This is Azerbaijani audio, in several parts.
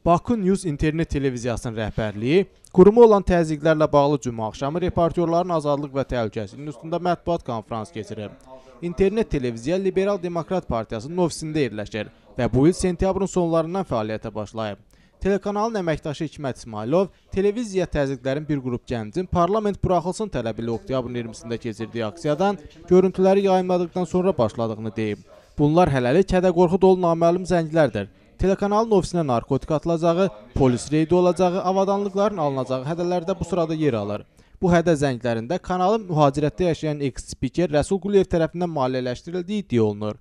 Baku News internet televiziyasının rəhbərliyi qurumu olan təzyiqlərlə bağlı cümə axşamı reportyorların azadlıq və təhlükəsizliyin üstündə mətbuat konferans keçirir. İnternet televiziya Liberal Demokrat Partiyasının ofisində yerləşir və bu il sentyabrın sonlarından fəaliyyətə başlayıb. Telekanalın əməkdaşı Hikmət İsmailov televiziya təzyiqlərin bir qrup gəncin parlament buraxılsın tələbi ilə oktyabrın 20-sində keçirdiyi aksiyadan görüntüləri yayınladıqdan sonra başladığını deyib. Bunlar hələlik hədə-qorxu dolu naməlum zənglərdir. Telekanalın ofisinə narkotik atılacağı, polis reydi olacağı, avadanlıqların alınacağı hədələrdə bu sırada yer alır. Bu hədə zənglərində kanalın mühacirətdə yaşayan eks-spiker Rəsul Quliyev tərəfindən maliyyələşdirildiyi iddia olunur.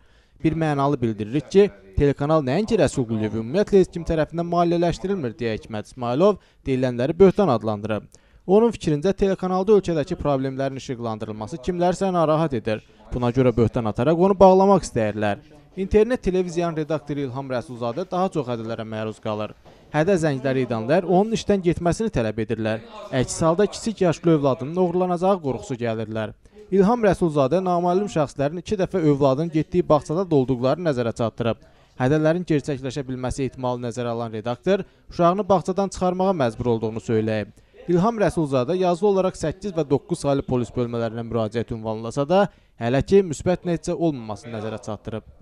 Bir mənalı bildiririk ki, telekanal nəinki Rəsul Quliyev ümumiyyətlə heç kim tərəfindən maliyyələşdirilmir deyə Hikmət İsmailov deyilənləri böhtan adlandırıb. Onun fikrincə telekanalda ölkədəki problemlərin işıqlandırılması kimlərsə narahat edir. Buna görə böhtan ataraq onu bağlamaq istəyirlər. İnternet televiziyanın redaktoru İlham Rəsulzadə daha çox hədələrə məruz qalır. Hədə zəngləri idanlar onun işdən getməsini tələb edirlər. Əks halda kiçik yaşlı övladının oğurlanacağı qorxusu gəlirlər. İlham Rəsulzadə naməlum şəxslərin 2 dəfə övladının getdiyi bağçada dolduqlarını nəzərə çatdırıb. Hədələrin gerçəkləşə bilməsi ehtimalı nəzərə alan redaktor uşağını bağçadan çıxarmağa məcbur olduğunu söyləyib. İlham Rəsulzadə yazılı olaraq 8 və 9 saylı polis bölmələrinə müraciət ünvanlasa da, hələ ki müsbət nəticə olmamasını nəzərə çatdırıb.